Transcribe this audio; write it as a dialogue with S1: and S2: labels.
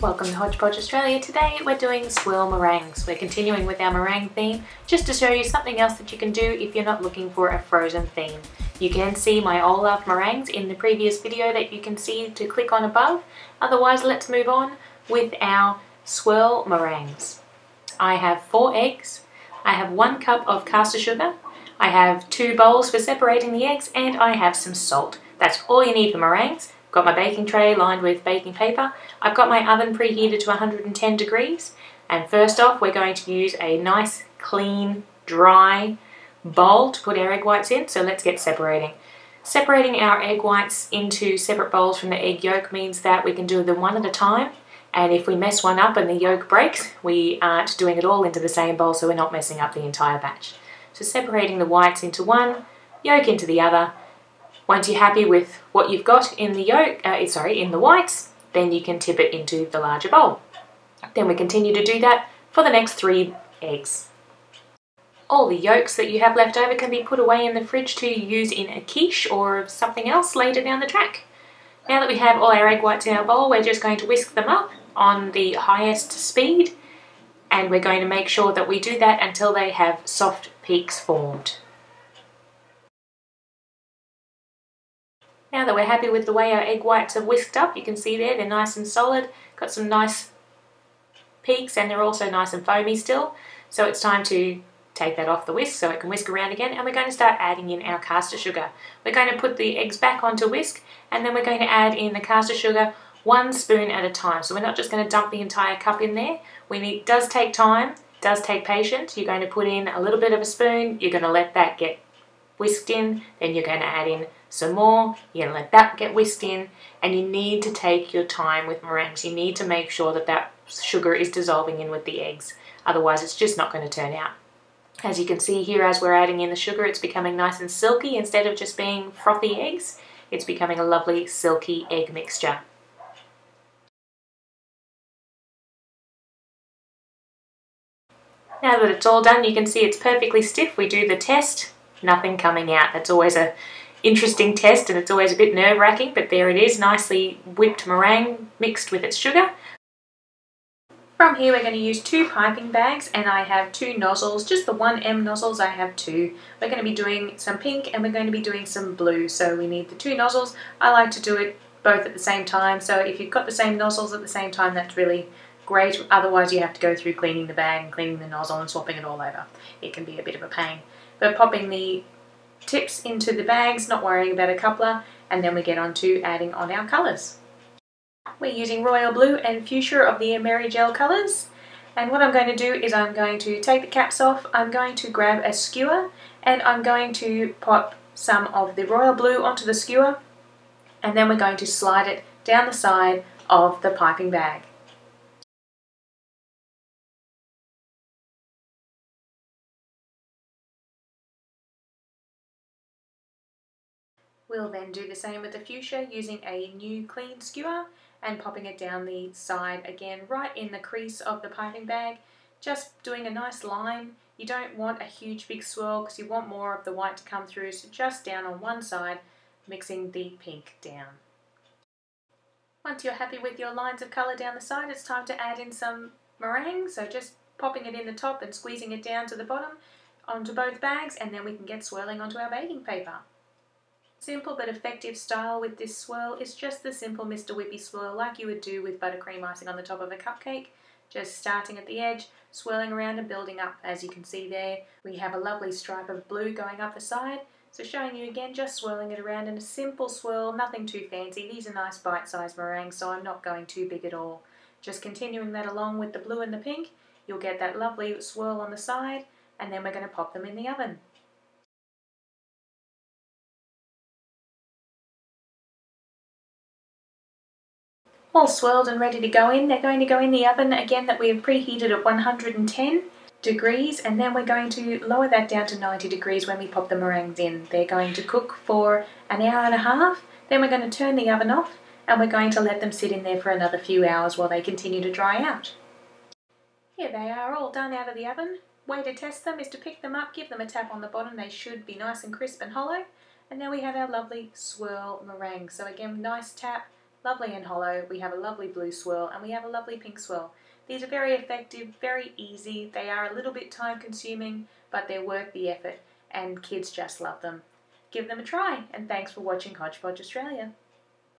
S1: Welcome to Hodge Podge Australia. Today we're doing swirl meringues. We're continuing with our meringue theme just to show you something else that you can do if you're not looking for a frozen theme. You can see my Olaf meringues in the previous video that you can see to click on above. Otherwise, let's move on with our swirl meringues. I have 4 eggs, I have 1 cup of castor sugar, I have 2 bowls for separating the eggs, and I have some salt. That's all you need for meringues. Got my baking tray lined with baking paper. I've got my oven preheated to 110 degrees. And first off, we're going to use a nice, clean, dry bowl to put our egg whites in. So let's get separating. Separating our egg whites into separate bowls from the egg yolk means that we can do them one at a time. And if we mess one up and the yolk breaks, we aren't doing it all into the same bowl, so we're not messing up the entire batch. So separating the whites into one, yolk into the other. Once you're happy with what you've got in the in the whites, then you can tip it into the larger bowl. Then we continue to do that for the next 3 eggs. All the yolks that you have left over can be put away in the fridge to use in a quiche or something else later down the track. Now that we have all our egg whites in our bowl, we're just going to whisk them up on the highest speed, and we're going to make sure that we do that until they have soft peaks formed. Now that we're happy with the way our egg whites are whisked up, you can see there they're nice and solid, got some nice peaks, and they're also nice and foamy still. So it's time to take that off the whisk so it can whisk around again, and we're going to start adding in our castor sugar. We're going to put the eggs back onto whisk, and then we're going to add in the castor sugar 1 spoon at a time. So we're not just going to dump the entire cup in there. It does take time, does take patience. You're going to put in a little bit of a spoon, you're going to let that get whisked in, then you're going to add in some more, you're going to let that get whisked in, and you need to take your time with meringues. You need to make sure that that sugar is dissolving in with the eggs, otherwise it's just not going to turn out. As you can see here, as we're adding in the sugar, it's becoming nice and silky. Instead of just being frothy eggs, it's becoming a lovely silky egg mixture. Now that it's all done, you can see it's perfectly stiff. We do the test, nothing coming out. That's always an interesting test, and it's always a bit nerve-wracking, but there it is, nicely whipped meringue mixed with its sugar. From here we're going to use 2 piping bags, and I have 2 nozzles, just the 1M nozzles. I have 2. We're going to be doing some pink and we're going to be doing some blue, so we need the 2 nozzles. I like to do it both at the same time, so if you've got the same nozzles at the same time, that's really great. Otherwise you have to go through cleaning the bag and cleaning the nozzle and swapping it all over. It can be a bit of a pain. But popping the tips into the bags, not worrying about a coupler, and then we get on to adding on our colours. We're using royal blue and fuchsia of the Meringue gel colours, and what I'm going to do is I'm going to take the caps off, I'm going to grab a skewer, and I'm going to pop some of the royal blue onto the skewer, and then we're going to slide it down the side of the piping bag. We'll then do the same with the fuchsia using a new clean skewer and popping it down the side again, right in the crease of the piping bag, just doing a nice line. You don't want a huge big swirl because you want more of the white to come through, so just down on one side, mixing the pink down. Once you're happy with your lines of colour down the side, it's time to add in some meringue, so just popping it in the top and squeezing it down to the bottom onto both bags, and then we can get swirling onto our baking paper. Simple but effective style with this swirl is just the simple Mr. Whippy swirl like you would do with buttercream icing on the top of a cupcake. Just starting at the edge, swirling around and building up. As you can see there, we have a lovely stripe of blue going up the side. So showing you again, just swirling it around in a simple swirl, nothing too fancy. These are nice bite-sized meringues, so I'm not going too big at all. Just continuing that along with the blue and the pink, you'll get that lovely swirl on the side, and then we're going to pop them in the oven. All swirled and ready to go in, they're going to go in the oven again that we have preheated at 110 degrees, and then we're going to lower that down to 90 degrees when we pop the meringues in. They're going to cook for an hour and a half, then we're going to turn the oven off and we're going to let them sit in there for another few hours while they continue to dry out. Here they are, all done out of the oven. Way to test them is to pick them up, give them a tap on the bottom, they should be nice and crisp and hollow, and now we have our lovely swirl meringue. So again, nice tap, lovely and hollow. We have a lovely blue swirl and we have a lovely pink swirl. These are very effective, very easy. They are a little bit time consuming, but they're worth the effort and kids just love them. Give them a try, and thanks for watching Hodge Podge Australia.